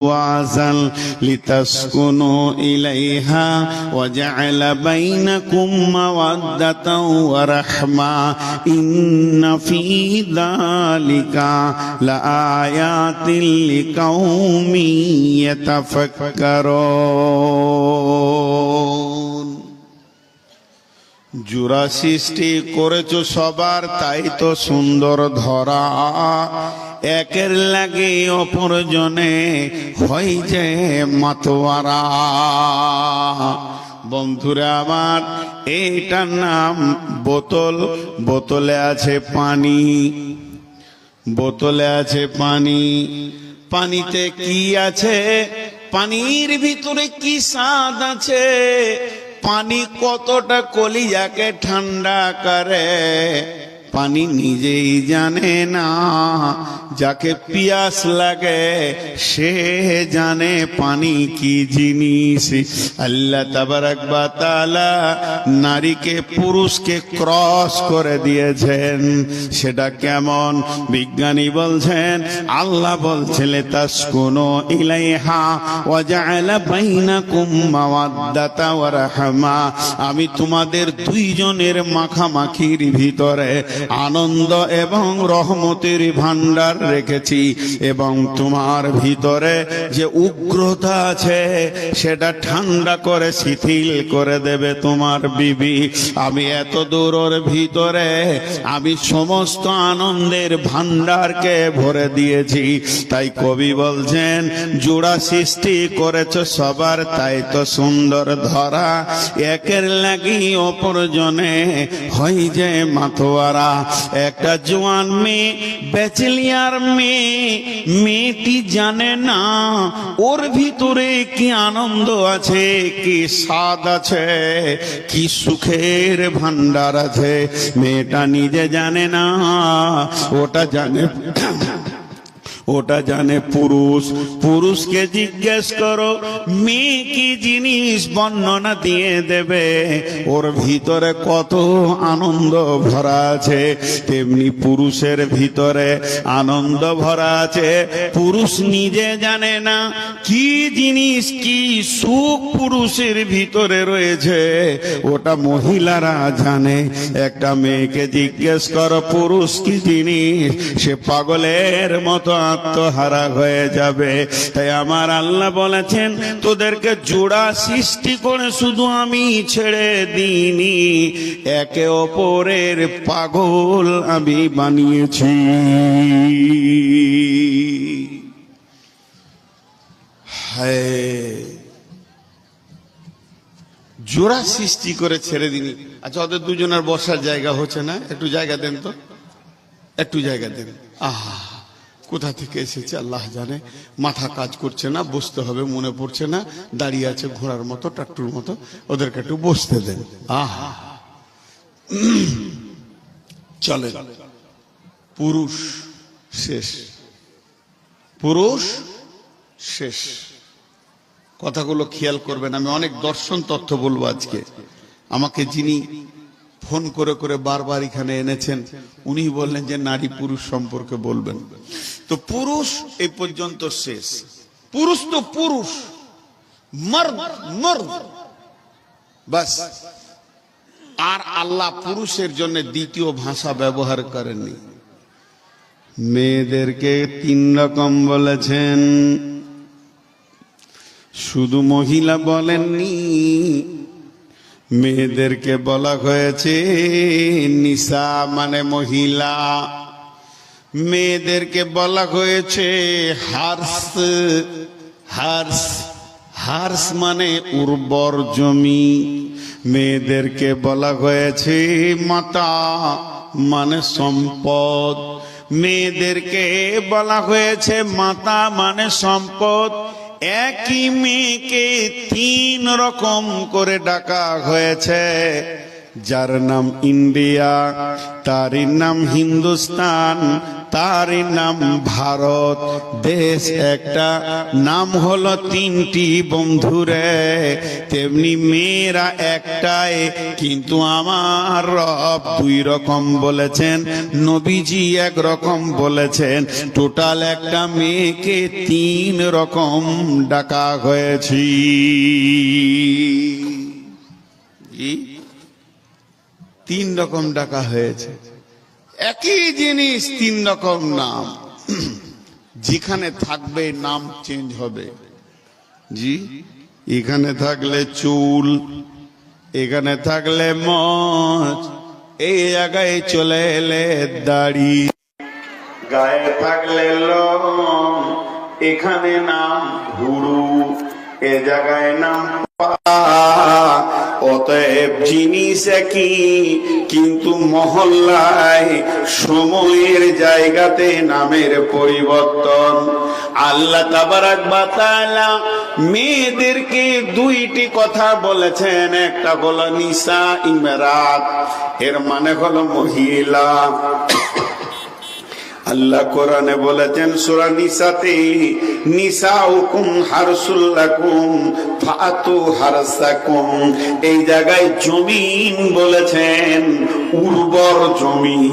وعزل لتسكنوا إليها وجعل بينكم مودة ورحمة إن في ذلك لآيات لقوم يتفكرون জোড়া সৃষ্টি করেছো সবার, তাই তো সুন্দর ধরা। একের লাগে অপরজনে হয় যে মাতোয়ারা। বন্ধুরা আমার, এইটার নাম বোতল। বোতলে আছে পানি, বোতলে আছে পানি। পানিতে কি আছে? পানির ভিতরে কি স্বাদ আছে? পানি কতটা কলিজাকে ঠান্ডা করে পানি নিজেই জানে না। যাকে পিয়াস লাগে সে জানে পানি কি জিনিস। আল্লাহ তাবারাক ওয়া তাআলা নারীকে পুরুষকে ক্রস করে দিয়েছেন। সেটা কেমন? বিজ্ঞানী বলছেন, আল্লাহ বলছেন তাসকুনু ইলাইহা ওয়া জাআলা বাইনাকুম মাওয়াদ্দাতা ওয়া রাহমা। আমি তোমাদের দুইজনের মাখামাখির ভিতরে আনন্দ এবং রহমতের ভান্ডার রেখেছি, এবং তোমার ভিতরে যে উগ্রতা আছে সেটা ঠান্ডা করে শিথিল করে দেবে তোমার বিবি। আমি এত দূরের ভিতরে আমি সমস্ত আনন্দের ভান্ডারকে ভরে দিয়েছি। তাই কবি বলছেন, জোড়া সৃষ্টি করেছো সবার, তাই তো সুন্দর ধরা। একের লাগি অপরজনে হয় যে মাতোয়ারা। একটা জোয়ান মেয়ে, ব্যাচেলিয়ার মেয়ে, মেয়েটি জানে না ওর ভিতরে কি আনন্দ আছে, কি স্বাদ আছে, কি সুখের ভান্ডার আছে। মেয়েটা নিজে জানে না, ওটা জানে ওটা জানে পুরুষ। পুরুষকে জিজ্ঞেস করো মেয়ে কি জিনিস, বর্ণনা দিয়ে দেবে ওর ভিতরে কত আনন্দ ভরা আছে। তেমনি পুরুষের ভিতরে আনন্দ ভরা আছে। পুরুষ নিজে জানে না কি জিনিস, কি সুখ পুরুষের ভিতরে রয়েছে, ওটা মহিলারা জানে। একটা মেয়েকে জিজ্ঞেস করো পুরুষ কি জিনিস, সে পাগলের মতো আত্মহারা হয়ে যাবে। তাই আমার আল্লাহ বলেছেন, তোদেরকে জোড়া সৃষ্টি করে শুধু আমি ছেড়ে দিইনি, একে অপরের পাগল আমি বানিয়েছি। জোড়া সৃষ্টি করে ছেড়ে দিনি। আচ্ছা, ওদের দুজনের বসার জায়গা হচ্ছে না? একটু জায়গা দেন তো, একটু জায়গা দেন। আহা, কোথা থেকে এসেছে আল্লাহ জানে। মাথা কাজ করছে না, বসতে হবে মনে পড়ছে না, দাঁড়িয়ে আছে ঘোড়ার মতো, ট্রাক্টর মতো। ওদেরকে একটু বসতে দেন। আহা, চলে। পুরুষ শেষ, পুরুষ শেষ। কথাগুলো খেয়াল করবেন। আমি অনেক দর্শন তথ্য বলবো আজকে। আমাকে যিনি ফোন করে করে বারবার এখানে এনেছেন, উনি বললেন যে নারী পুরুষ সম্পর্কে বলবেন। তো পুরুষ এই পর্যন্ত শেষ। পুরুষ তো পুরুষ, মর্দ মর্দ, বাস। আর আল্লাহ পুরুষের জন্য দ্বিতীয় ভাষা ব্যবহার করেননি। মেয়েদেরকে 3 রকম বলেছেন, শুধু মহিলা বলেননি। মেয়েদেরকে বলা হয়েছে নিসা মানে মহিলা। মেয়েদেরকে বলা হয়েছে হার্স। হার্স, হার্স মানে উর্বর জমি। মেয়েদেরকে বলা হয়েছে মাতা মানে সম্পদ। মেয়েদেরকে বলা হয়েছে মাতা মানে সম্পদ। একই মেয়েকে 3 রকম করে ডাকা হয়েছে। যার নাম ইন্ডিয়া, তারই নাম হিন্দুস্তান, তার নাম ভারত। দেশ একটা, নাম হলো তিনটি বন্ধুরে। তেমনি মেয়েরা একটাই, কিন্তু আমার রব দুই রকম বলেছেন, নবীজি এক রকম বলেছেন। টোটাল একটা মেয়েকে তিন রকম ডাকা হয়েছে। তিন রকম ডাকা হয়েছে, একই জিনিস তিন রকম নাম। যেখানে থাকবে নাম চেঞ্জ হবে। জি, এখানে থাকলে চুল, এখানে থাকলে মচ, এই জায়গায় চলে এলে দাড়ি, গায়ে থাকলে লোম, এখানে নাম ভুরু, এ জায়গায় নাম পা। অতএব জিনিস একই, কিন্তু মহল্লায় সময়ের জায়গাতে নামের পরিবর্তন। আল্লাহ তাবারাক ওয়া তাআলা মেয়েদেরকে দুইটি কথা বলেছেন। একটা হলো নিসা ইমরাত, এর মানে হলো মহিলা। আল্লাহ কোরআনে বলেছেন সূরা নিসাতে, নিসাউকুম হারসুল লাকুম ফাতু হারসাকুম। এই জায়গায় জমিন বলেছেন, উর্বর জমি।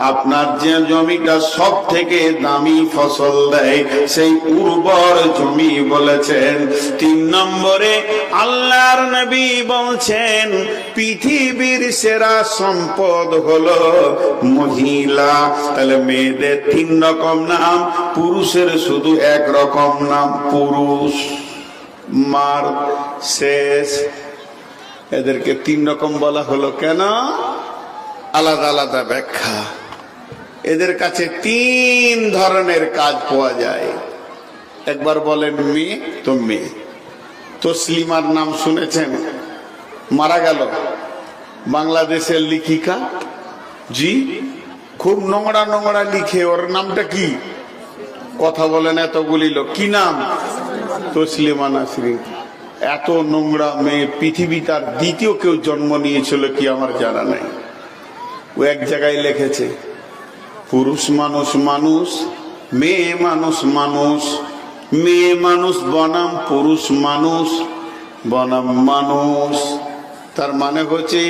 আপনার যে জমিটা সব থেকে দামি ফসল দেয়, সেই উর্বর জমি বলেছেন। 3 নম্বরে আল্লাহর নবী বলছেন পৃথিবীর সেরা সম্পদ হলো মহিলা। তাহলে মেয়েদের 3 রকম নাম, পুরুষের শুধু এক রকম নাম, পুরুষ মার শেষ। এদেরকে 3 রকম বলা হলো কেন? আলাদা আলাদা ব্যাখ্যা। এদের কাছে 3 ধরনের কাজ পাওয়া যায়। একবার বলেন মেয়ে তো মেয়ে। তসলিমার নাম শুনেছেন? মারা গেল, বাংলাদেশের লেখিকা। জি, খুব নোংরা নোংরা লিখে। ওর নামটা কি? কথা বলেন এতগুলি লোক, কি নাম? তসলিমা নাসরিন। এত নোংরা মেয়ে পৃথিবী তার দ্বিতীয় কেউ জন্ম নিয়েছিল কি আমার জানা নাই। ও এক জায়গায় লিখেছে পুরুষ মানুষ মানুষ, মেয়ে মানুষ মানুষ, মেয়ে মানুষ বনাম পুরুষ মানুষ বনাম মানুষ। তার মানে হচ্ছে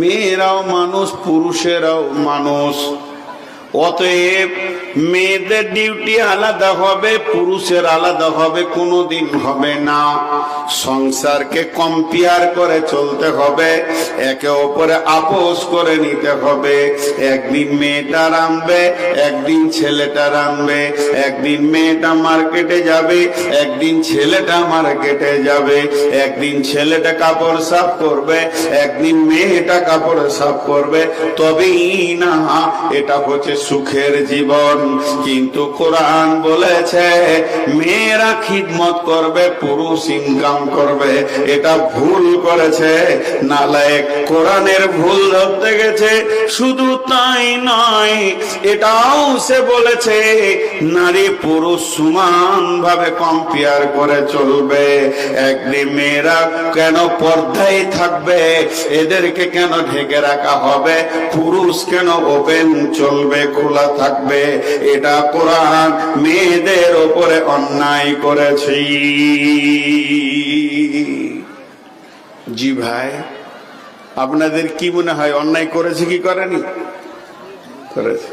মেয়েরাও মানুষ, পুরুষেরাও মানুষ। অতএব মেয়েদের ডিউটি আলাদা হবে, পুরুষের আলাদা হবে, কোনোদিন হবে না। সংসারকে কম্পেয়ার করে চলতে হবে, একে অপরে আপোষ করে নিতে হবে। একদিন মেয়েটা রাঁধবে, একদিন ছেলেটা রাঁধবে। একদিন মেয়েটা মার্কেটে যাবে, একদিন ছেলেটা মার্কেটে যাবে। একদিন ছেলেটা কাপড় সাফ করবে, একদিন মেয়েটা কাপড় সাফ করবে। তবেই না এটা হচ্ছে সুখের জীবন। কিন্তু কোরআন বলেছে মেয়েরা খিদমত করবে, পুরুষ ইনকাম করবে। এটা ভুল করেছে, নালায়েক কোরআনের ভুল ধরতে গেছে। শুধু তাই নয়, এটাও সে বলেছে নারী পুরুষ সমান ভাবে কম্পেয়ার করে চলবে। একদিন মেয়েরা কেন পর্দায় থাকবে, এদেরকে কেন ঢেকে রাখা হবে? পুরুষ কেন ওপেন চলবে, খোলা থাকবে? এটা কোরআন মেয়েদের উপরে অন্যায় করেছে। জি ভাই, আপনাদের কি মনে হয় অন্যায় করেছে কি করেনি? করেছে।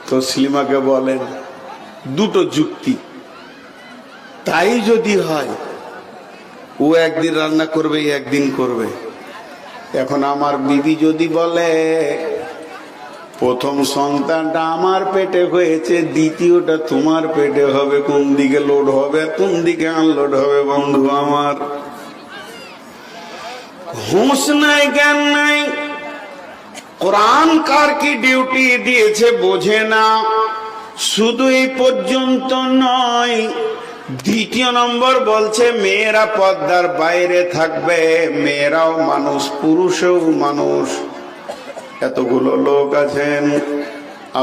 তসলিমাকে বলেন দুটো যুক্তি। তাই যদি হয়, ও একদিন রান্না করবে, একদিন করবে। এখন আমার বিবি যদি বলে প্রথম সন্তানটা আমার পেটে হয়েছে, দ্বিতীয়টা তোমার পেটে হবে, কোন দিকে লোড হবে, কোন দিকে আনলোড হবে? বন্ধু আমার, হুঁশ নাই, জ্ঞান নাই। কোরআন কার কি ডিউটি দিয়েছে বোঝে না। শুধু এই পর্যন্ত নয়, 2 নম্বর বলছে মেয়েরা পর্দার বাইরে থাকবে। মেয়েরাও মানুষ, পুরুষও মানুষ। এতগুলো লোক আছেন,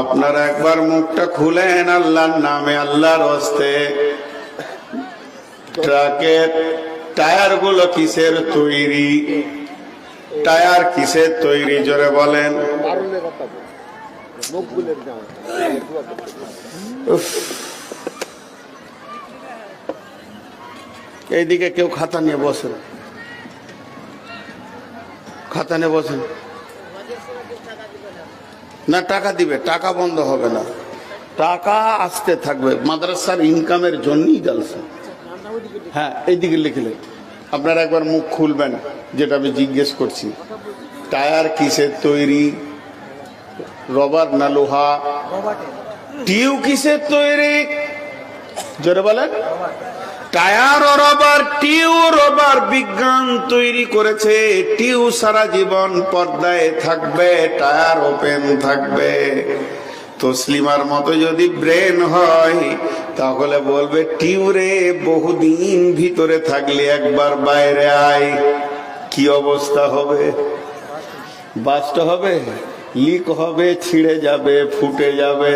আপনারা একবার মুখটা খুলেন আল্লাহর নামে, আল্লাহর হস্তে। ট্রাকের টায়ার গুলো কিসের তৈরি? টায়ার কিসের তৈরি জোরে বলেন? উফ। এইদিকে কেউ খাতা নিয়ে বসেন, খাতা নিয়ে বসেন। না, টাকা দিবে, টাকা বন্ধ হবে না, টাকা আসতে থাকবে। মাদ্রাসার ইনকামের জন্যই জালসা। হ্যাঁ, এইদিকে লিখলে আপনারা একবার মুখ খুলবেন, যেটা আমি জিজ্ঞেস করছি। টায়ার কিসের তৈরি? রবার না লোহা? টিউ কিসের তৈরি? জোরে বলেন। টায়ার ও রবার, টিউ রবার বিজ্ঞান তৈরি করেছে। টিউ সারা জীবন পর্দায় থাকবে, টায়ার ওপেন থাকবে। তসলিমার মতো যদি ব্রেন হয় তাহলে বলবে টিউরে বহুদিন ভিতরে থাকলে একবার বাইরে আয়, কি অবস্থা হবে? বাস্ট হবে, লিক হবে, ছিঁড়ে যাবে, ফুটে যাবে,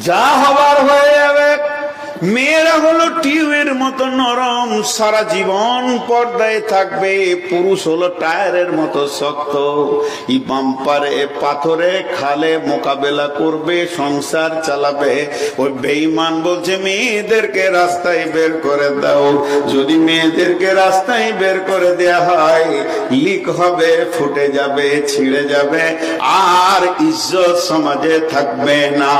যা হবার হয়ে যাবে। মেয়েরা হলো টিউবের মতো নরম, সারা জীবন পর্দায় থাকবে। পুরুষ হলো টায়ারের মতো শক্ত, ই বাম্পারে পাথরে খালে মোকাবেলা করবে, সংসার চালাবে। ওই বেঈমান বলছে মেয়েদেরকে রাস্তায় বের করে দাও। যদি মেয়েদেরকে রাস্তায় বের করে দেয়া হয়, লিক হবে, ফুটে যাবে, ছিঁড়ে যাবে, আর ইজ্জত সমাজে থাকবে না।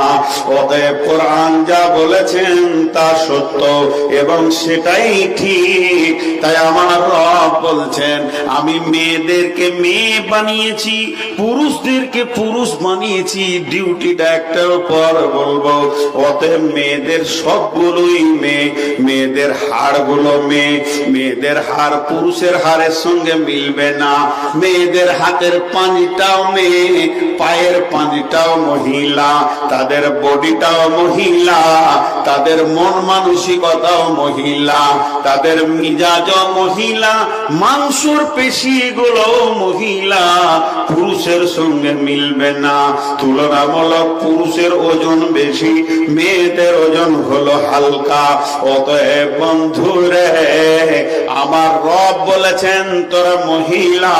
অতএব কোরআন যা বলেছেন তা সত্য এবং সেটাই ঠিক। তাই আমার রব বলছেন, আমি মেয়েদেরকে মেয়ে বানিয়েছি, পুরুষদেরকে পুরুষ বানিয়েছি। ডিউটিটা একটার উপর বলবো। অতএব মেয়েদের সবগুলোই মেয়ে, মেয়েদের হাড়গুলো মেয়ে। মেয়েদের হাড় পুরুষের হাড়ের সঙ্গে মিলবে না। মেয়েদের হাতের পানিটাও মেয়ে, পায়ের পানিটাও মহিলা, তাদের বডিটাও মহিলা, তাদের মন মানসিকতাও মহিলা, তাদের মিজাজ মহিলা, মাংসর পেশিগুলো মহিলা। পুরুষের সঙ্গে মিলবে না। তুলনামূলক পুরুষের ওজন বেশি, মেয়েদের ওজন হলো হালকা। অতএব বন্ধুরে, আমার রব বলেছেন তোরা মহিলা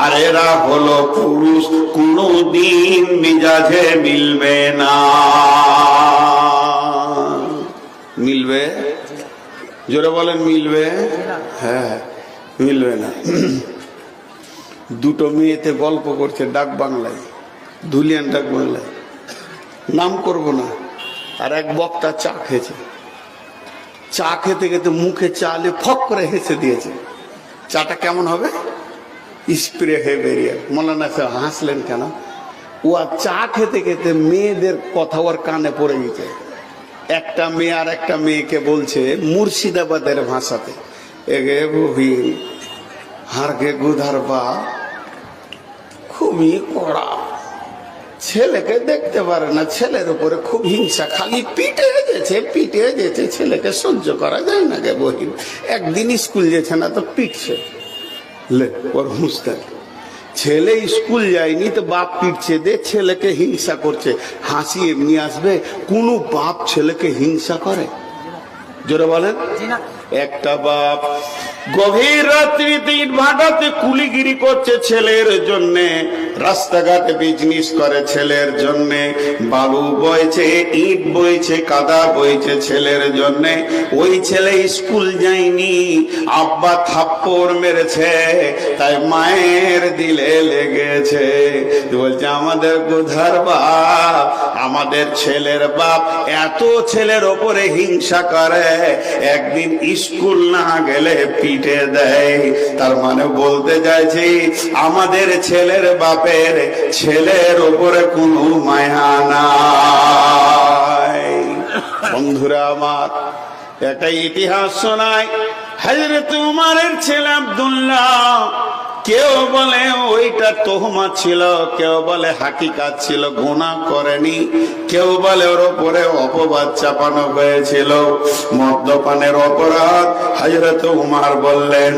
আর এরা হলো পুরুষ, কোনদিন মিজাজে মিলবে না। মিলবে? জোরে বলেন, মিলবে? হ্যাঁ, মিলবে না। দুটো মেয়েতে গল্প করছে ডাক বাংলায়, ধুলিয়ান ডাক বাংলায়, নাম করব না। আর এক বক্তা চা খেয়েছে, চা খেতে খেতে মুখে চালে ফক করে হেসে দিয়েছে। চাটা কেমন হবে? স্প্রে হয়ে বেরিয়ে। মৌলানা সাহেব হাসলেন কেন? ও আর চা খেতে খেতে মেয়েদের কথা ওর কানে পড়ে গেছে। একটা মেয়ে আর একটা মেয়েকে বলছে মুর্শিদাবাদের ভাষাতে, এগে বহিন হারকে গুধার বা খুবই কড়া, ছেলেকে দেখতে পারে না, ছেলের উপরে খুব হিংসা, খালি পিটে যেছে, ছেলেকে সহ্য করা যায় না গে বহিন। একদিন স্কুল যেছে না তো পিটছে। ওর হুঁসতে ছেলে স্কুল যায়নি তো বাপ পিটছে, দে ছেলেকে হিংসা করছে। হাসি এমনি আসবে? কোন বাপ ছেলেকে হিংসা করে? জোরে বলেন। একটা বাপ গভীর রাত্রিতে ইট ভাটাতে কুলিগিরি করছে ছেলের জন্যে, রাস্তাঘাটে বিজনেস করে ছেলের জন্যে, বালু বইছে, ইট বইছে, কাদা বইছে ছেলের জন্যে। ওই ছেলে স্কুল যায়নি, আব্বা থাপ্পড় মেরেছে, তাই মায়ের দিলে লেগেছে। বলছে আমাদের গোধার বাপ, আমাদের ছেলের বাপ এত ছেলের ওপরে হিংসা করে, একদিন স্কুল না গেলে পিটে দেয়। তার মানে বলতে চাইছি, আমাদের ছেলের বাপের ছেলের ওপরে কোনো মায়া নাই। বন্ধুরা আমার, একটা ইতিহাস শোনায়। হযরত উমরের ছেলে আব্দুল্লাহ, কেউ বলে ওইটা তোহমত ছিল, কেউ বলে হাকিকাত ছিল, গুনাহ করেনি, কেউ বলে ওর উপরে অপবাদ চাপানো হয়েছিল, মদ্যপানের অপরাধ। হযরত উমর বললেন,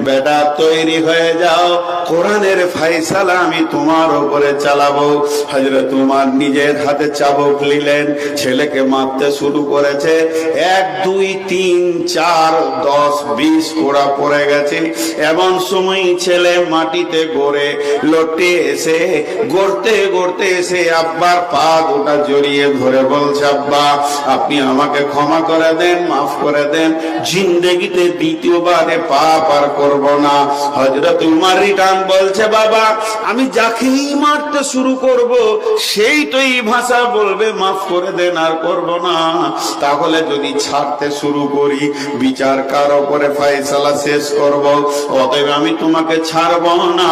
বেটা তৈরি হয়ে যাও, কোরআনের ফয়সালা আমি তোমার উপরে চালাবো। হযরত উমর নিজের হাতে চাবুক নিলেন, ছেলেকে মারতে শুরু করেছে। 1 2 3 4 10 20 কোড়া পড়ে গেছে। এমন সময় ছেলে মাটিতে গড়ে লটে এসে গড়তে গড়তে এসে আব্বার পা দুটা জড়িয়ে ধরে বলছে, আব্বা আপনি আমাকে ক্ষমা করে দেন, মাফ করে দেন, জিন্দেগিতে দ্বিতীয়বারে পাপ আর করব না। হযরত উমর রিটার্ন বলছে, বাবা আমি যাকেই মারতে শুরু করব সেই তো এই ভাষা বলবে মাফ করে দেন, আর করব না। তাহলে যদি ছাড়তে শুরু করি বিচার কার উপরে ফয়সালা শেষ করব, অতএব আমি তোমাকে ছাড়ব না,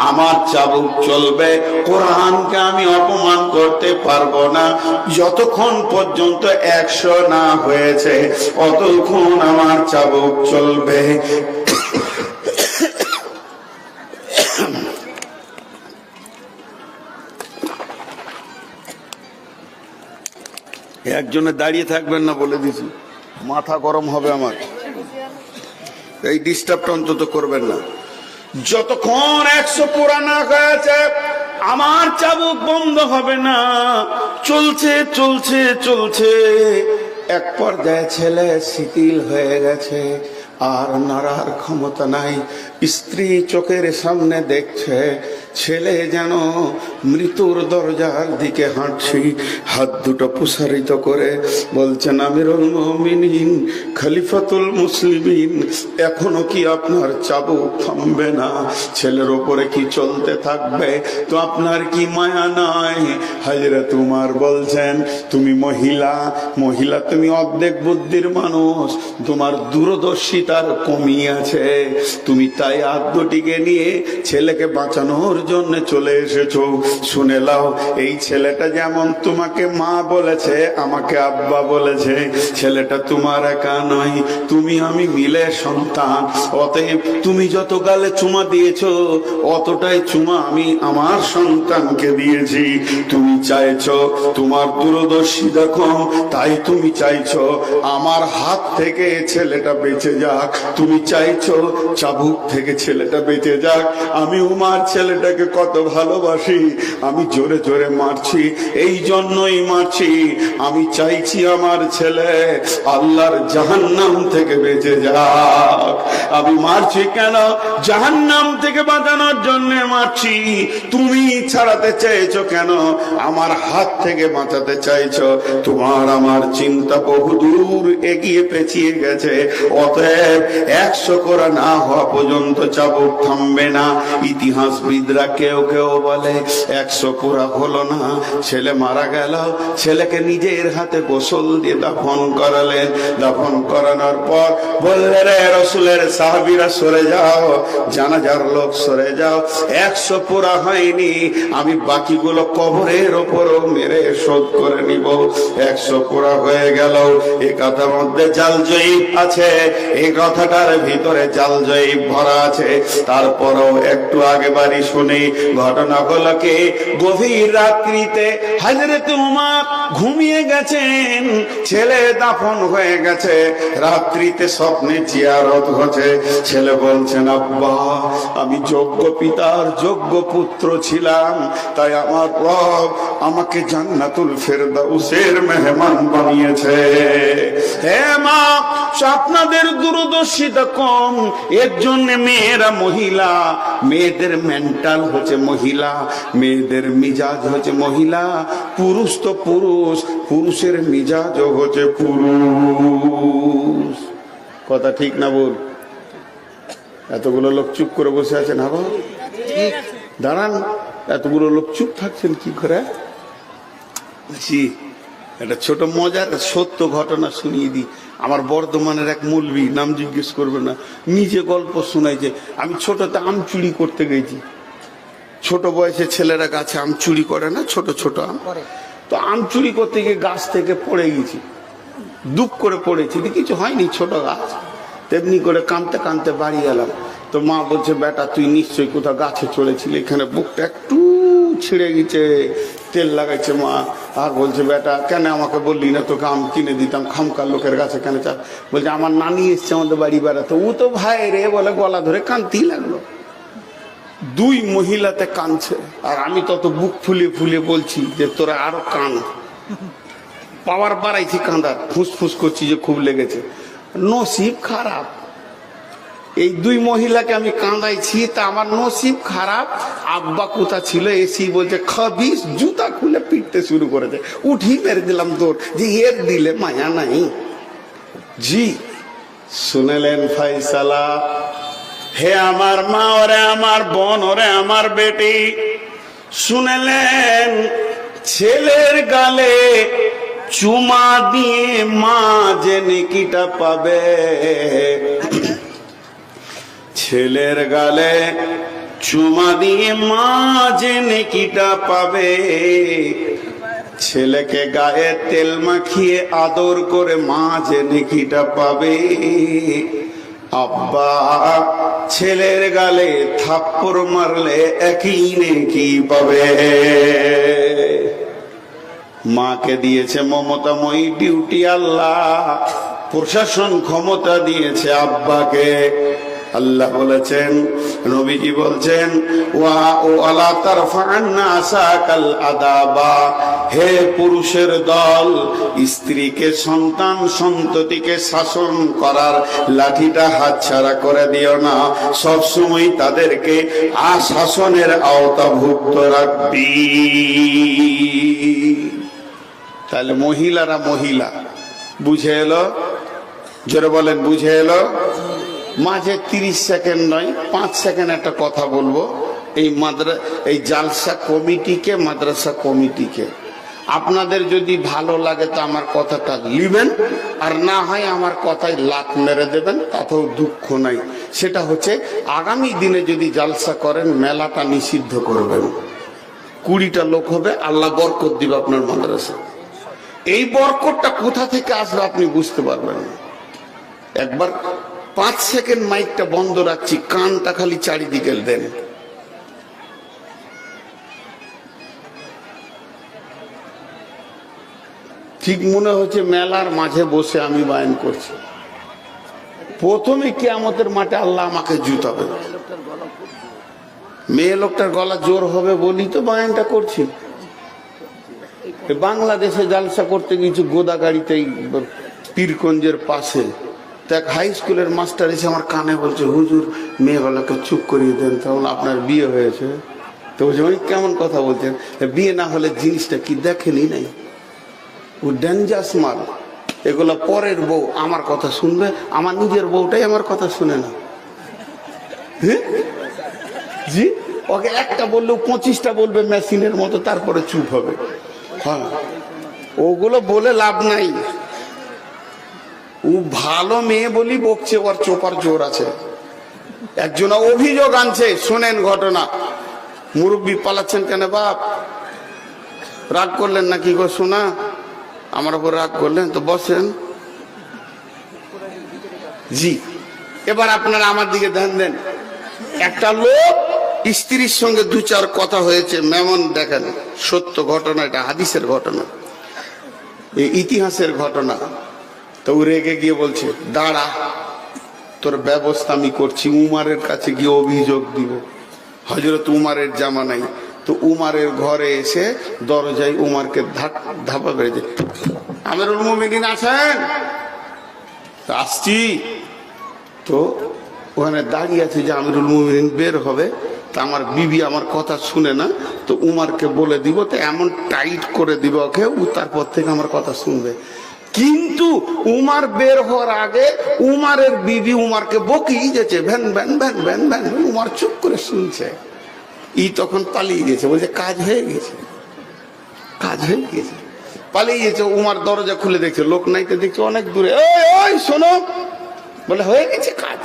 আমার চাবুক চলবে। কোরআনকে আমি অপমান করতে পারবো না, যতক্ষণ পর্যন্ত 100 না হয়েছে অতক্ষণ আমার চাবুক চলবে। একজনে দাঁড়িয়ে থাকবেন না বলে দিছি, মাথা গরম হবে আমার। এই ডিস্টার্বটা অন্তত করবেন না। যতক্ষণ 100 পুরা না হয়েছে আমার চাবুক বন্ধ হবে না। চলছে চলছে চলছে, এক পর্যায়ে ছেলে শিথিল হয়ে গেছে, আর নাড়ার ক্ষমতা নাই। স্ত্রী চোখের সামনে দেখছে ছেলে যেন মৃত্যুর দরজার দিকে হাঁটছি, হাত দুটো প্রসারিত করে বলছেন, আমিরুল মুমিনিন, খলিফাতুল মুসলিমিন, এখনো কি আপনার চাবুক থামবে না? ছেলের ওপরে কি চলতে থাকবে? তো আপনার কি মায়া নাই? হযরত উমর বলছেন, তুমি মহিলা, মহিলা তুমি অর্ধেক বুদ্ধির মানুষ, তোমার দূরদর্শিতার কমি আছে, তুমি তাই হাত দুটিকে নিয়ে ছেলেকে বাঁচানোর জন্য চলে এসেছো। শুনে লাও, এই ছেলেটা যেমন তোমাকে মা বলেছে, আমাকে আব্বা বলেছে, ছেলেটা তোমার একা নয়, তুমি আমি মিলে সন্তান। অতএব তুমি যত গালে চুমা দিয়েছো অতটাই চুমা আমি আমার সন্তানকে দিয়েছি। তুমি চাইছো তোমার দূরদর্শী দেখো, তাই তুমি চাইছো আমার হাত থেকে ছেলেটা বেঁচে যাক, তুমি চাইছো চাবুক থেকে ছেলেটা বেঁচে যাক। আমি উমার ছেলেটাকে কত ভালোবাসি, আমি জোরে জোরে মারছি, এই জন্যই মারছি, আমি চাইছি আমার ছেলে আল্লাহর জাহান্নাম থেকে বেঁচে যাক। আমি মারছি কেন? জাহান্নাম থেকে বাঁচানোর জন্য মারছি। তুমি ছাড়াতে চাইছো কেন? আমার হাত থেকে বাঁচাতে চাইছো। তোমার আমার চিন্তা বহুদূর এগিয়ে পেছিয়ে গেছে, অতএব 100 করা না হওয়া পর্যন্ত চাবুক থামবে না। ইতিহাসবিদরা কেউ কেউ বলে 100 পুরা হলো না, ছেলে মারা গেল, ছেলেকে নিজের হাতে গোসল দিয়ে দাফন করালেন। দাফন করানোর পর বললে, রে রাসূলের সাহাবীরা সরে যাও, জানাজার লোক সরে যাও, 100 পুরা হয়নি, আমি বাকিগুলো কবরের ওপরও মেরে শোধ করে নিব। 100 পুরা হয়ে গেল, এই কথার মধ্যে জাল জয়ীব আছে, এই কথাটার ভিতরে জাল জয়ীব ভরা আছে। তারপরও একটু আগে বাড়ি শুনি ঘটনা হলো কি, গভীর রাত্রিতে হযরত উমর ঘুমিয়ে গেছেন, ছেলে দাফন হয়ে গেছে, রাত্রিতে স্বপ্নে জিয়ারত হচ্ছে। ছেলে বলছেন, আব্বা আমি যোগ্য পিতার যোগ্য পুত্র ছিলাম, তাই আমার রব আমাকে জান্নাতুল ফেরদাউসের মেহমান বানিয়েছে। হে মা, আপনাদের দূরদর্শিতা কম, এর জন্য মেয়েরা মহিলা, মেয়েদের মেন্টাল হচ্ছে মহিলা, মেয়েদের মিজাজ হচ্ছে মহিলা, পুরুষ তো পুরুষ, পুরুষের মিজাজও হচ্ছে পুরুষ। কথা ঠিক না বল? এতগুলো লোক চুপ করে বসে আছেন, হাবা দাঁড়ান, এতগুলো লোক চুপ থাকছেন কি করে? একটা ছোট মজার সত্য ঘটনা শুনিয়ে দিই। আমার বর্ধমানের এক মৌলবি, নাম জিজ্ঞেস করবে না, নিজে গল্প শোনায় যে আমি ছোটতে আম চুরি করতে গেছি। ছোট বয়সে ছেলেরা গাছে আম চুরি করে না, ছোট ছোট আম, তো আম চুরি করতে গিয়ে গাছ থেকে পড়ে গেছি, দুপ করে পড়েছি, কিছু হয়নি, ছোট গাছ। তেমনি করে কাঁদতে কাঁদতে বাড়ি এলাম, তো মা বলছে, বেটা তুই নিশ্চয়ই কোথাও গাছে চড়েছিলি, এখানে বুকটা একটু ছিঁড়ে গেছে, তেল লাগাইছে মা। আর বলছে, বেটা কেন আমাকে বললি না, তোকে আম কিনে দিতাম, খামকার লোকের কাছে কেন চা? বলছে, আমার নানি এসছে আমাদের বাড়ি বেড়াতে, ও তো ভাই রে বলে গলা ধরে কাঁদতেই লাগলো। 2 মহিলাতে কাঁদছে, আর আমি তত বুক ফুলিয়ে ফুলিয়ে বলছি যে তোরা আরো কাঁদ। পাওয়ার বাড়াইছি কাঁদার, ফুসফুস করছি যে খুব লেগেছে। নসিব খারাপ, এই দুই মহিলাকে আমি কাঁদাইছি, তা আমার নসিব খারাপ। আব্বা কোথা ছিল, এসি বলছে খাবিস, জুতা খুলে পিটতে শুরু করেছে। উঠি মেরে দিলাম দৌড়, যে এর দিলে মায়া নাই। জি শুনেলেন ফাইসালা? হে আমার মা, ওরে আমার বোন, ওরে আমার বেটি, শুনেলেন ছেলের গালে চুমা দিয়ে মা যে নেকিটা পাবে, ছেলের গালে চুমা দিয়ে মা যে নেকিটা পাবে, ছেলেকে গায়ে তেল মাখিয়ে আদর করে মা যে নেকিটা পাবে, আব্বা ছেলের গালে থাপ্পড় মারলে একই নেকি পাবে। মাকে দিয়েছে মমতাময়ী ডিউটি আল্লাহ, প্রশাসন ক্ষমতা দিয়েছে আব্বাকে। আল্লাহ বলেছেন, নবীজি বলছেন, ওয়া ও আলা তারফা'আন্না আসাকাল আদাবা, হে পুরুষের দল, স্ত্রীকে সন্তান সন্ততিকে শাসন করার লাঠিটা হাতছাড়া করে দিও না, সব সময় তাদেরকে শাসনের আওতাভুক্ত রাখবি। তাহলে মহিলারা মহিলা, বুঝে এলো? জোরে বলেন, বুঝে এলো? মাঝে 30 সেকেন্ড নয়, 5 সেকেন্ড একটা কথা বলবো। এই জালসা কমিটিকে, মাদ্রাসা কমিটিকে, আপনাদের যদি ভালো লাগে তো আমার কথাটা লিবেন, আর না হয় আমার কথায় লাত মেরে দেবেন, তাতেও দুঃখ নাই। সেটা হচ্ছে আগামী দিনে যদি জালসা করেন মেলাটা নিষিদ্ধ করবেন। 20টা লোক হবে, আল্লাহ বরকত দিবে আপনার মাদ্রাসা। এই বরকতটা কোথা থেকে আসবে আপনি বুঝতে পারবেন না। একবার 5 সেকেন্ড মাইকটা বন্ধ রাখছি, কানটা খালি চারিদিকে দেন। ঠিক মনে হচ্ছে মেলার মাঝে বসে আমি বায়ান করছি। প্রথমে কিয়ামতের মাঠে আল্লাহ আমাকে জুতাবে। মেয়ে লোকটার গলা জোর হবে বলি তো বায়ানটা করছি। বাংলাদেশে জালসা করতে গিয়েছি গোদাগাড়িতে, পীরগঞ্জের পাশে। দেখ হাই স্কুলের মাস্টার এসে আমার কানে বলছে, হুজুর মেয়েগুলোকে চুপ করিয়ে দেন, তখন আপনার বিয়ে হয়েছে। তো বলছে কেমন কথা বলছেন, বিয়ে না হলে জিনিসটা কি দেখেনি নাই, ও ডেঞ্জাস মাল। এগুলো পরের বউ আমার কথা শুনবে, আমার নিজের বউটাই আমার কথা শুনে না। জি, ওকে একটা বললেও 25টা বলবে মেশিনের মতো, তারপরে চুপ হবে। হ্যাঁ, ওগুলো বলে লাভ নাই। ও ভালো মেয়ে বলি বকছে, ওর চোপার জোর আছে। একজন অভিযোগ আনছে, শোনেন ঘটনা। মুরব্বী পালাচ্ছেন কেন বাপ? রাগ করলেন নাকি গো শোনা? আমার উপর রাগ করলেন তো বসেন। জি, এবার আপনারা আমার দিকে ধ্যান দেন। একটা লোক স্ত্রীর সঙ্গে 2-4 কথা হয়েছে, মেমন দেখেন, সত্য ঘটনা, এটা হাদিসের ঘটনা, এই ইতিহাসের ঘটনা। তো রেগে গিয়ে বলছে, দাঁড়া, তোর ব্যবস্থা আমি করছি। উমারের কাছে গিয়ে অভিযোগ দিব। হযরত উমারের জামানায় তো উমারের ঘরে এসে দরজায় উমারকে ধাপা বেড়ে, আমিরুল মুমিনিন আছেন? আসছি। তো ওখানে দাঁড়িয়ে আছে যে আমিরুল মুমিনিন বের হবে, তা আমার বিবি আমার কথা শুনে না, তো উমারকে বলে দিব, তো এমন টাইট করে দিব ওকে, ও তারপর থেকে আমার কথা শুনবে। কিন্তু উমার বের হওয়ার আগে উমারের বিবি উমারকে বকিয়ে গেছে, ভ্যান ভ্যান ভ্যান ভ্যান ভ্যান। উমার চুপ করে শুনছে। তখন পালিয়ে গেছে, বলছে কাজ হয়ে গেছে, কাজ হয়ে গেছে, পালিয়ে গেছে। উমার দরজা খুলে দেখছে, লোক নাই, তো দেখছে অনেক দূরে। ওই শোনো, বলে হয়ে গেছে কাজ,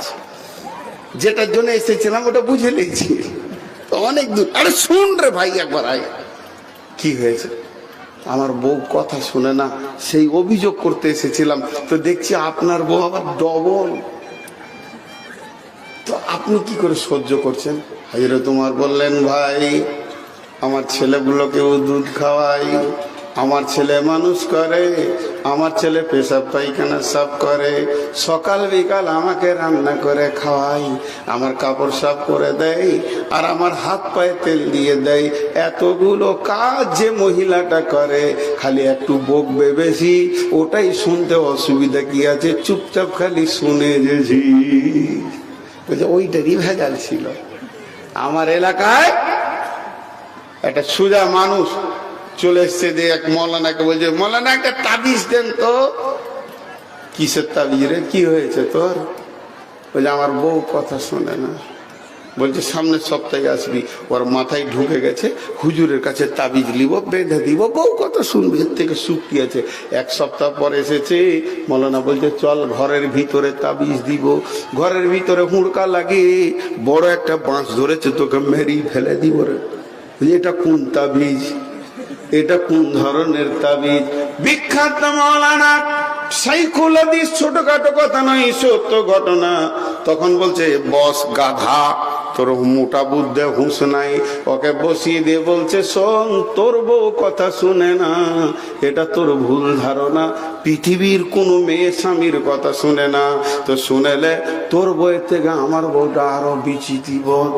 যেটার জন্য এসেছিলাম ওটা বুঝে নিয়েছি, অনেক দূর। আরে শুন রে ভাই, একবার আয়। কি হয়েছে? আমার বউ কথা শুনে না, সেই অভিযোগ করতে এসেছিলাম, তো দেখছি আপনার বউ আবার ডবল। তো আপনি কি করে সহ্য করছেন? হযরত উমর বললেন, ভাই আমার ছেলেগুলোকেও দুধ খাওয়াই, আমার ছেলে মানুষ করে, আমার ছেলে পেশাব পায়খানা সাফ করে, সকাল বিকাল আমাকে রান্না করে খাওয়াই, আমার কাপড় সাফ করে দেয়, আর আমার হাত পায়ে তেল দিয়ে দেয়। এতগুলো কাজ যে মহিলাটা করে, খালি একটু বকবে বেশি, ওটাই শুনতে অসুবিধা কি আছে, চুপচাপ খালি শুনে যেছি। বলছে ওইটারই ভেজাল ছিল। আমার এলাকায় একটা সুজা মানুষ চলে এসছে, যে এক মৌলানাকে বলছে, মৌলানা একটা তাবিজ দেন তো। কিসের তাবিজ রে, কি হয়েছে তোর? বলছে আমার বউ কথা শোনে না। বলছে সামনের সপ্তাহে আসবি। ওর মাথায় ঢুকে গেছে হুজুরের কাছে তাবিজ লিব, বেঁধে দিব, বউ কথা শুনবে, এর থেকে সুখ কি আছে। এক সপ্তাহ পর এসেছে, মৌলানা বলছে চল ঘরের ভিতরে তাবিজ দিব। ঘরের ভিতরে হুড়কা লাগে, বড় একটা বাঁশ ধরেছে, তোকে মেরি ফেলে দিব রে। এটা কোন তাবিজ, এটা কোন ধরনের তাবিজ? বিখ্যাত মৌলানা সাইকুল হাদিস, ছোটখাটো কথা নয়, সত্য ঘটনা। তখন বলছে বস গাধা, তোর মোটা বুদ্ধে হুঁশ নাই। ওকে বসিয়ে দিয়ে বলছে শোন, তোর বউ কথা শুনে না, এটা তোর ভুল ধারণা। পৃথিবীর কোনো মেয়ে স্বামীর কথা শুনে না, তো শুনেলে তোর বউয়ের থেকে আমার বউটা আরো বিচিতি বল।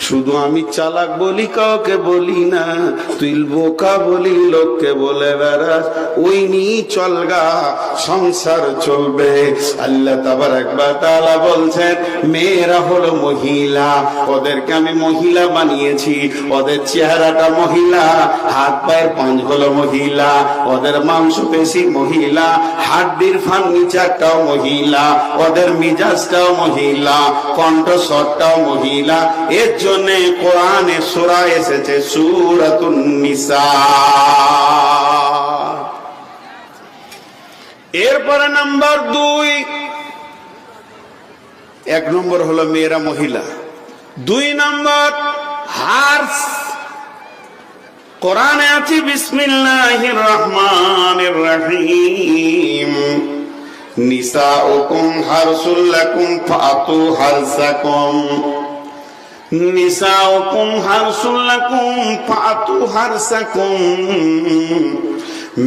শুধু আমি চালাক বলি, কাউকে বলি না, তুই বোকা বলি লোককে বলে বেড়াস। ওই নিয়ে চলগা, সংসার চলবে। আল্লাহ তাবারাক ওয়া তাআলা বলছেন মেয়েরা হলো মহিলা, ওদেরকে আমি মহিলা বানিয়েছি। ওদের চেহারাটা মহিলা, হাত পায়ের পাঁচ হলো মহিলা, ওদের মাংসপেশি মহিলা, হাড্ডির ফার্নিচারটাও মহিলা, ওদের মিজাজটাও মহিলা, কণ্ঠস্বরটাও মহিলা। এর জন্য কোরআনে সূরা এসেছে সূরাতুন নিসা। এরপরে নাম্বার 2, 1 নম্বর হলো মেয়েরা মহিলা, 2 নম্বর হার্স। কোরআনে আছে বিসমিল্লাহির রহমানির রহিম, নিসাউকুম হারসুল লাকুম ফাতু হারসাকুম, নিসাউকুম হারসুল লাকুম ফাতু হারসাকুম।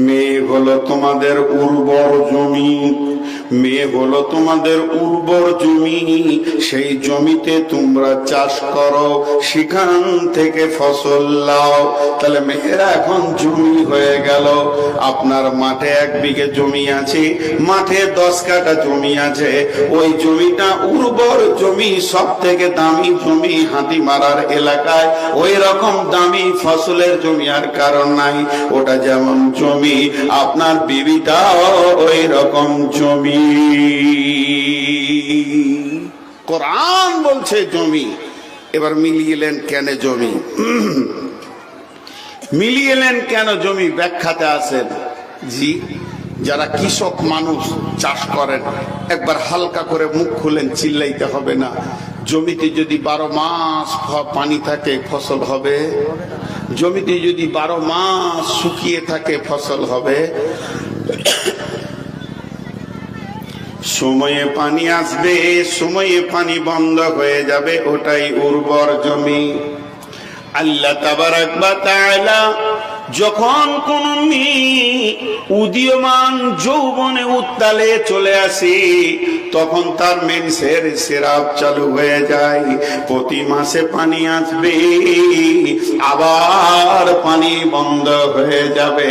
মেয়ে হলো তোমাদের উর্বর জমি, মেয়ে হলো তোমাদের উর্বর জমি, সেই জমিতে তোমরা চাষ করো, সেখান থেকে ফসল লাও। তাহলে মেয়েরা এখন জমি হয়ে গেল। আপনার মাঠে 1 বিঘে জমি আছে, মাঠে 10 কাঠা জমি আছে, ওই জমিটা উর্বর জমি, সব থেকে দামি জমি হাতি মারার এলাকায়। ওই রকম দামি ফসলের জমি আর কারণ নাই। ওটা যেমন জমি, আপনার বিবিটাও ওই রকম জমি। কোরআন বলছে জমি। এবার মিলিয়েলেন কেন জমি, মিলিয়েলেন কেন জমি, ব্যাখ্যাতে আছেন। জি, যারা কৃষক মানুষ চাষ করেন, একবার হালকা করে মুখ খুলেন, চিল্লাইতে হবে না। জমিতে যদি 12 মাস পানি থাকে ফসল হবে? জমিতে যদি 12 মাস শুকিয়ে থাকে ফসল হবে? সময়ে পানি আসবে, সময়ে পানি বন্ধ হয়ে যাবে, ওটাই উর্বর জমি। আল্লাহ তাবারাক ওয়া তাআলা যখন কোন মেয়ে উদীয়মান যৌবনে উত্তালে চলে আসে, তখন তার মেন্সের সিরাপ চালু হয়ে যায়। প্রতি মাসে পানি আসবে, আবার পানি বন্ধ হয়ে যাবে।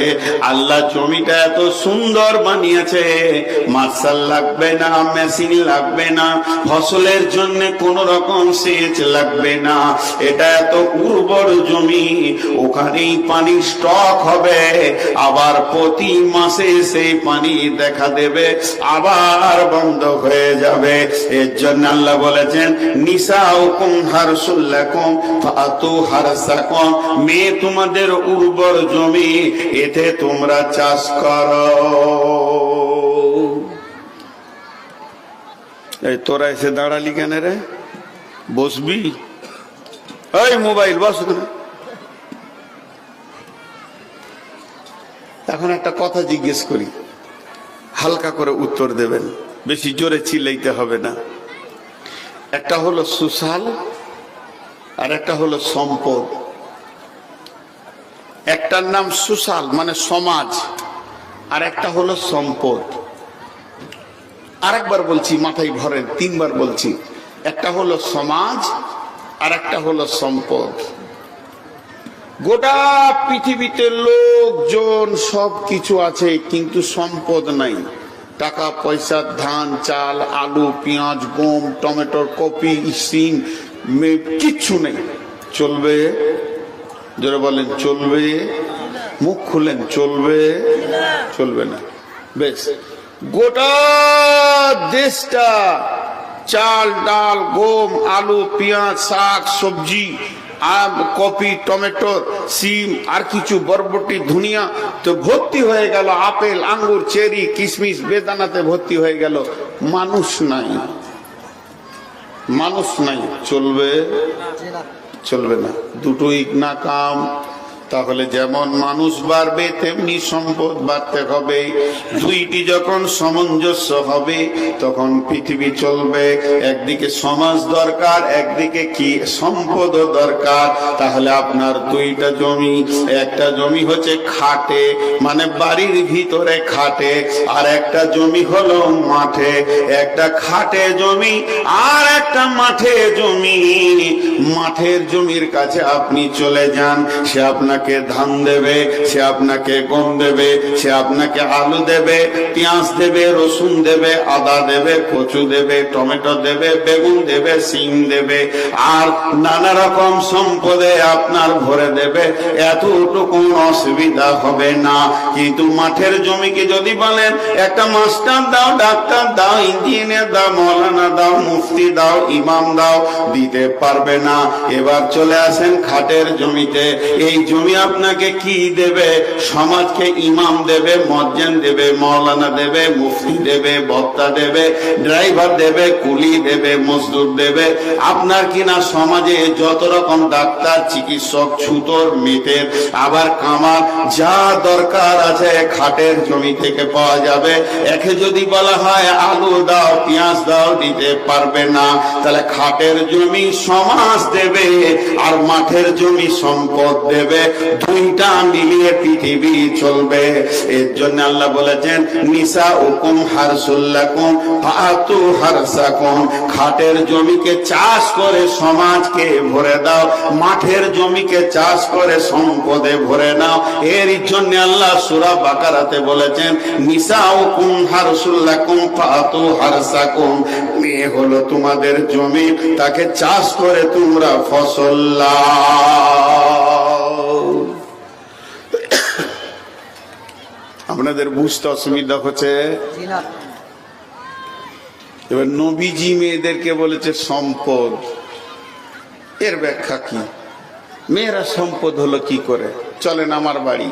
আল্লাহ জমিটা এত সুন্দর বানিয়েছে, মার্শাল লাগবে না, মেশিন লাগবে না, ফসলের জন্য কোন রকম সেচ লাগবে না। এটা এত উর্বর জমি, ওখানেই পানি স্টক হবে, আবার প্রতি মাসে সেই পানি দেখা দেবে, আবার বন্ধ হয়ে যাবে। এর জন্য আল্লাহ বলেছেন নিসাউকুম হারসুল লাকুম ফাতু হারসাকুম, মেয়ে তোমাদের উর্বর জমি, এতে তোমরা চাষ করো। এই তোরা এসে দাঁড়ালি কেন রে? বসবি? ওই মোবাইল বস। এখন একটা কথা জিজ্ঞেস করি, হালকা করে উত্তর দেবেন, বেশি জোরে চিল্লাইতে হবে না। একটা হলো সোশ্যাল আর একটা হলো সম্পদ। একটার নাম সোশ্যাল মানে সমাজ, আর একটা হলো সম্পদ। আরেকবার বলছি, মাথায় ভরেন, 3 বার বলছি। একটা হলো সমাজ আর একটা হলো সম্পদ। গোটা পৃথিবীতে লোকজন সব কিছু আছে, কিন্তু সম্পদ নাই। টাকা পয়সা, ধান চাল, আলু পেঁয়াজ গম টমেটো কপি সিম কিচ্ছু নেই, চলবে? যারা বলেন চলবে, মুখ খুলেন, চলবে? চলবে না। বেশ, গোটা দেশটা চাল ডাল গম আলু পেঁয়াজ শাক সবজি কপি টমেটো সিম আর কিছু বরবটি ধনিয়া তো ভর্তি হয়ে গেল, আপেল আঙ্গুর চেরি কিশমিশ বেদানাতে ভর্তি হয়ে গেল, মানুষ নাই, মানুষ নাই, চলবে? চলবে না। দুটোই না কাম। তাহলে যেমন মানুষ বাড়বে তেমনি সম্পদ বাড়তে হবে, দুইটি যখন সামঞ্জস্য হবে তখন পৃথিবী চলবে। একদিকে সমাজ দরকার, একদিকে কি সম্পদও দরকার। তাহলে আপনার দুইটা জমি, একটা জমি হচ্ছে খাটে মানে বাড়ির ভিতরে খাটে, আর একটা জমি হলো মাঠে। একটা খাটে জমি আর একটা মাঠে জমি। মাঠের জমির কাছে আপনি চলে যান, সে আপনাকে ধান দেবে, সে আপনাকে গম দেবে, সে আপনাকে আলু দেবে, পেঁয়াজ দেবে, রসুন দেবে, আদা দেবে, কচু দেবে, টমেটো দেবে, বেগুন দেবে, সিম দেবে, আর নানা রকম সম্পদে আপনার ভরে দেবে। এতটুকু অসুবিধা হবে না। কিন্তু মাঠের জমিকে যদি বলেন একটা মাস্টার দাও, ডাক্তার দাও, ইঞ্জিনিয়ার দাও, মৌলানা দাও, মুফতি দাও, ইমাম দাও, দিতে পারবে না। এবার চলে আসেন খাটের জমিতে। এই জমি আপনাকে কি দেবে? সমাজকে ইমাম দেবে, মজ্জেন দেবে, মৌলানা দেবে, মুফতি দেবে, বক্তা দেবে, ড্রাইভার দেবে, কুলি দেবে, মজদুর দেবে। আপনার কিনা সমাজে যত রকম ডাক্তার চিকিৎসক ছুতোর মেটের আবার কামার যা দরকার আছে খাটের জমি থেকে পাওয়া যাবে। একে যদি বলা হয় আলু দাও পেঁয়াজ দাও, দিতে পারবে না। তাহলে খাটের জমি সমাজ দেবে আর মাঠের জমি সম্পদ দেবে, দুইটা মিলিয়ে পৃথিবী চলবে। এর জন্য আল্লাহ বলেছেন নিসা উকুম হারসুল্লাকুম ফাতু হারসাকুম। খাটের জমিকে চাষ করে সমাজকে ভরে দাও, মাঠের জমিকে চাষ করে সম্পদে ভরে নাও। এর জন্য আল্লাহ সূরা বাকারাতে বলেছেন নিসা উকুম হারসুল্লাকুম ফাতু হারসাকুম। মেয়ে হলো তোমাদের জমি, তাকে চাষ করে তোমরা ফসল লাও। আপনাদের বুঝতে অসুবিধা হচ্ছে? এবার নবীজি মেয়েদেরকে বলেছে সম্পদ। এর ব্যাখ্যা কি? মেয়েরা সম্পদ হলো কি করে? চলেন আমার বাড়ি,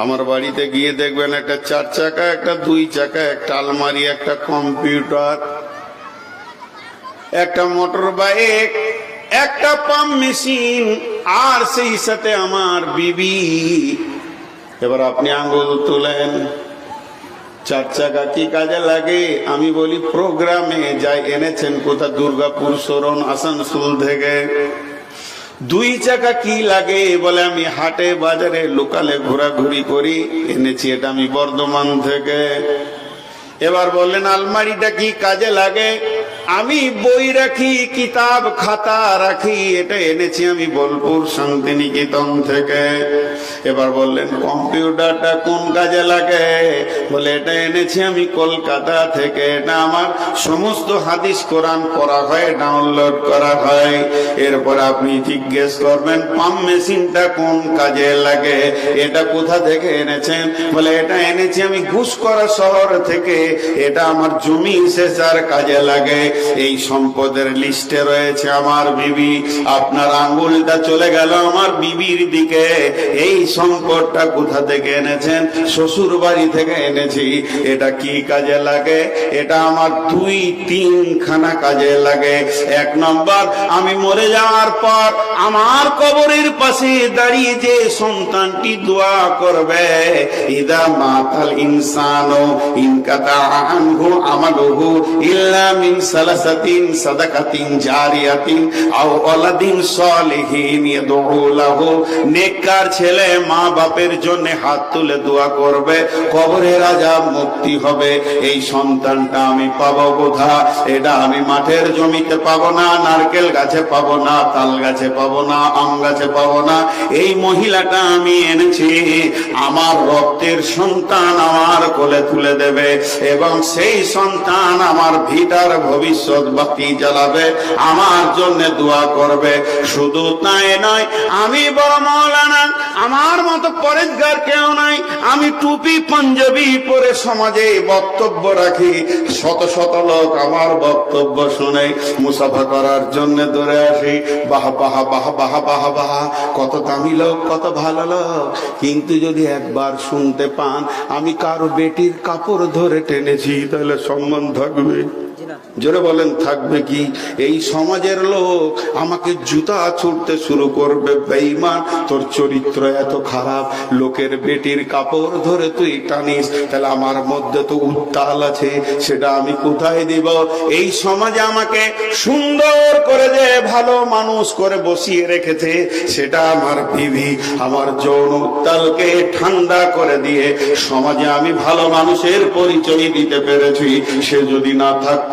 আমার বাড়িতে গিয়ে দেখবেন একটা 4 চাকা, একটা 2 চাকা, একটা আলমারি, একটা কম্পিউটার, একটা মোটর বাইক, একটা পাম্প মেশিন, আর সেই সাথে আমার বিবি। এবার আপনি আঙ্গুল তুলেন, 4 চাকা কি কাজে লাগে? আমি বলি প্রোগ্রামে যাই। এনেছেন কোথা? দুর্গাপুর শরণ আসানসোল থেকে। 2 চাকা কি লাগে? বলে আমি হাটে বাজারে লোকালে ঘোরাঘুরি করি, এনেছি এটা আমি বর্ধমান থেকে। এবার বললেন আলমারিটা কি কাজে লাগে? আমি বই রাখি, কিতাব খাতা রাখি, এটা এনেছি আমি বোলপুর শান্তিনিকেতন থেকে। এবার বললেন কম্পিউটারটা কোন কাজে লাগে? বলে এটা এনেছি আমি কলকাতা থেকে, এটা আমার সমস্ত হাদিস কোরআন পড়া হয়, ডাউনলোড করা হয়। এরপর আপনি জিজ্ঞেস করবেন পাম্প মেশিনটা কোন কাজে লাগে? এটা কোথা থেকে এনেছেন? বলে এটা এনেছি আমি ঘুষকরা শহর থেকে, এটা আমার জমি সেচার কাজে লাগে। এই সম্পদের লিস্টে রয়েছে আমার বিবি। আপনার আঙ্গুলটা চলে গেল আমার বিবির দিকে। এই সম্পদটা কোথা থেকে এনেছেন? শ্বশুর বাড়ি থেকে এনেছি। এটা কি কাজে লাগে? এটা আমার 2-3 খানা কাজে লাগে। 1 নম্বর, আমি মরে যাওয়ার পর আমার কবরের পাশে দাঁড়িয়ে যে সন্তানটি দোয়া করবে, ইদা মাতাল ইনসানু ইনকাতা আনহু আমালুহু ইল্লা মিন জালাসাতিন সাদাকাতিন জারিয়াতিন আও ওয়ালাদিন সালিহিন ইয়াদউ লাহু, নেককার ছেলে মা বাপের জন্য হাত তুলে দোয়া করবে, কবরের আযাব মুক্তি হবে। এই সন্তানটা আমি পাবো কোথা? এটা আমি মাঠের জমিতে পাবো না, নারকেল গাছে পাবো না, তাল গাছে পাবো না, আম গাছে পাবো না। এই মহিলাটা আমি এনেছি, আমার রক্তের সন্তান আমার কোলে তুলে দেবে এবং সেই সন্তান আমার ভিটার ভবিষ্যৎ বাতি জ্বালাবে, আমার জন্য দোয়া করবে। শুধু তাই নয়, আমি বড় মাওলানা, আমার মতো পরেজগার কেউ নাই। আমি টুপি পাঞ্জাবি পরে সমাজে বক্তব্য রাখি, শত শত লোক আমার বক্তব্য শুনে মুসাফা করার জন্য দৌড়ে আসি। বাহ বাহ বাহ বাহ বাহ বাহ, কত দামি লোক, কত ভালো লোক। কিন্তু যদি একবার শুনতে পান আমি কারো বেটির কাপড় ধরে টেনেছি, তাহলে সম্মান থাকবে? জোরে বলেন, থাকবে কি? এই সমাজের লোক আমাকে জুতা ছুটতে শুরু করবে, বেঈমান তোর চরিত্র এত খারাপ, লোকের বেটির কাপড় ধরে তুই টানিস, তাহলে আমার মধ্যে তো উত্তাল আছে, সেটা আমি কোথায় দিব? এই সমাজে আমাকে সুন্দর করে যে ভালো মানুষ করে বসিয়ে রেখেছে, সেটা আমার বিবি। আমার যৌন উত্তালকে ঠান্ডা করে দিয়ে সমাজে আমি ভালো মানুষের পরিচয় দিতে পেরেছি। সে যদি না থাকতো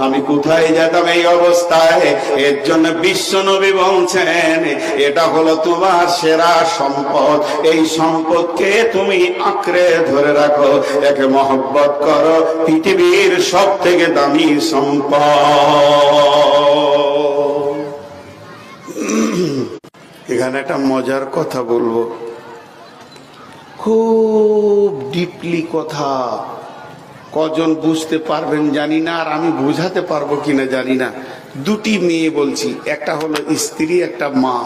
আমি কোথায় যেতাম এই অবস্থায়? এর জন্য বিশ্ব নবী বলছেন, এটা হলো তোমার সেরা সম্পদ, এই সম্পদকে তুমি আঁকড়ে ধরে রাখো, একে মহব্বত করো, পৃথিবীর সব থেকে দামি সম্পদ। এখানে একটা মজার কথা বলবো, খুব ডিপলি কথা, কজন বুঝতে পারবেন জানি না, আর আমি বোঝাতে পারবো কিনা জানি না। দুটি মেয়ে বলছি, একটা হলো স্ত্রী, একটা মা।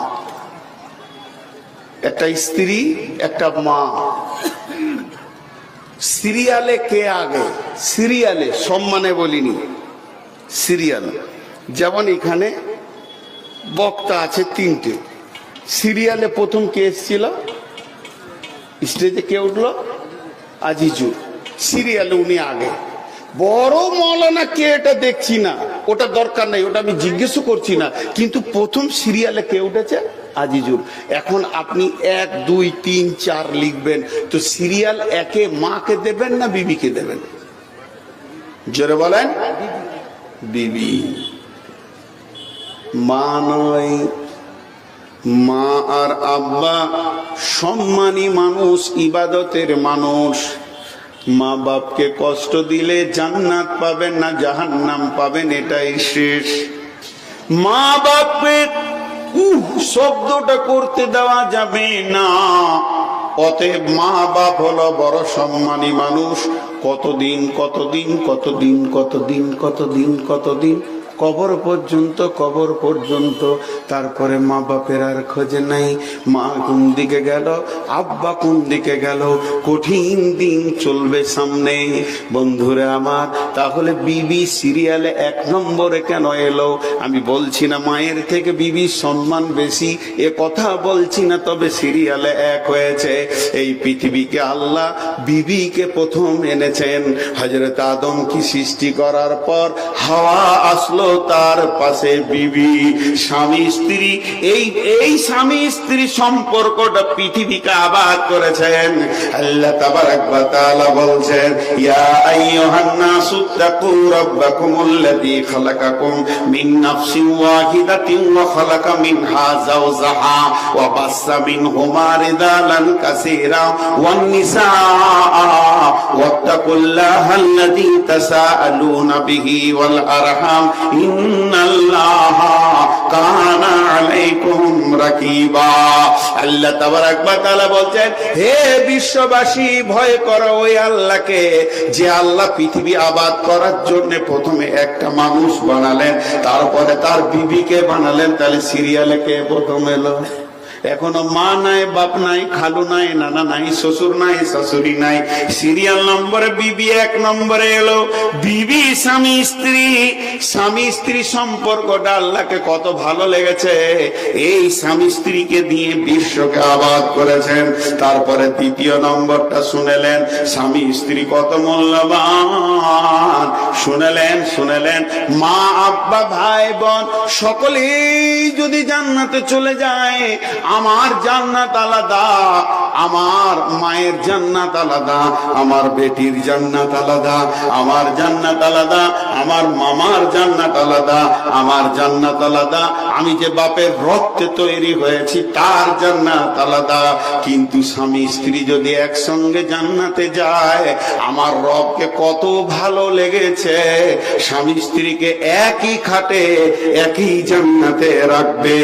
একটা স্ত্রী, একটা মা। সিরিয়ালে কে আগে? সিরিয়ালে, সম্মানে বলিনি, সিরিয়াল। যেমন এখানে বক্তা আছে তিনটে, সিরিয়ালে প্রথম কে এসেছিল? স্টেজে কে উঠলো? আজিজুর। সিরিয়ালে উনি আগে। বড় মৌলানা কে এটা দেখছি না, ওটা দরকার নাই, ওটা আমি জিজ্ঞেস করছি না, কিন্তু প্রথম সিরিয়ালে কে উঠেছে? আজিজুর। এখন আপনি 1, 2, 3, 4 লিখবেন, তো সিরিয়াল একে মাকে দেবেন না বিবিকে দেবেন? জোরে বলেন। বিবি, মা নয়। মা আর আব্বা সম্মানী মানুষ, ইবাদতের মানুষ। মা বাপকে কষ্ট দিলে জান্নাত পাবেন না জাহান্নাম পাবেন, এটাই শেষ। মা বাপকে শব্দটা করতে দেওয়া যাবে না। অতএব মা বাপ হলো বড় সম্মানী মানুষ। কতদিন কতদিন কতদিন কতদিন কতদিন কতদিন কবর পর্যন্ত, কবর পর্যন্ত। তারপরে মা বাপের আর খোঁজে নাই, মা কোন দিকে গেল, আব্বা কোন দিকে গেল, কঠিন দিন চলবে সামনে। বন্ধুরা আমার, তাহলে বিবি সিরিয়ালে 1 নম্বরে কেন এলো? আমি বলছি না মায়ের থেকে বিবির সম্মান বেশি, এ কথা বলছি না, তবে সিরিয়ালে 1 হয়েছে। এই পৃথিবীকে আল্লাহ বিবিকে প্রথম এনেছেন। হযরত আদম কি সৃষ্টি করার পর হাওয়া আসলো, তার পাশে বিবি। স্বামী স্ত্রী, এই স্বামী স্ত্রী সম্পর্কটা পৃথিবীকে আবাদ করেছেন। আল্লাহ তাবারাক ওয়া তাআলা বলছেন, ইয়া আইয়ুহান নাসু তাকু রাব্বাকুমুল্লাযী খালাকাকুম মিন নাফসিন ওয়াহিদাতিন ওয়া খালাকা মিনহা যাওজাহা ওয়া বাসসা মিনহুমা রিজালান কাসীরা ওয়ান নিসা ওয়াত্তাকুল্লাহাল্লাযী তাসাআলুনা বিহি ওয়াল আরহাম ইন্নাল্লাহা কানা আলাইকুম রাকিবা। আল্লাহ তাবারাক ওয়া তাআলা বলছেন, হে বিশ্ববাসী, ভয় করো ওই আল্লাহকে, যে আল্লাহ পৃথিবী আবাদ করার জন্য প্রথমে একটা মানুষ বানালেন, তারপরে তার বিবিকে বানালেন। তাহলে সিরিয়ালে কে প্রথম এলো? এখনো মা নাই, বাপ নাই, খালু নাই, নানা নাই, শ্বশুর নাই, শাশুড়ি নাই। সিরিয়াল নম্বরে বিবি 1 নম্বরে এলো। বিবি স্বামী স্ত্রী, স্বামী স্ত্রী সম্পর্কটা আল্লাহকে কত ভালো লেগেছে, এই স্বামী স্ত্রীকে দিয়ে বিশ্বকে আবাদ করেছেন। তারপরে 2য় নম্বরটা শুনেলেন, স্বামী স্ত্রী কত মূল্যবান। শুনেলেন মা, আব্বা, ভাই, বোন সকলেই যদি জান্নাতে চলে যায়, আমার জান্নাত আলাদা, আমার মায়ের জান্নাত আলাদা, আমার বেটির জান্নাত আলাদা, আমার জান্নাত আলাদা, আমার মামার জান্নাত আলাদা, আমার জান্নাত আলাদা, আমি যে বাপের রক্তে তৈরি হয়েছি তার জান্নাত আলাদা। কিন্তু স্বামী স্ত্রী যদি একসঙ্গে জান্নাতে যায়, আমার রবকে কত ভালো লেগেছে, স্বামী স্ত্রীকে একই খাটে একই জান্নাতে রাখবে।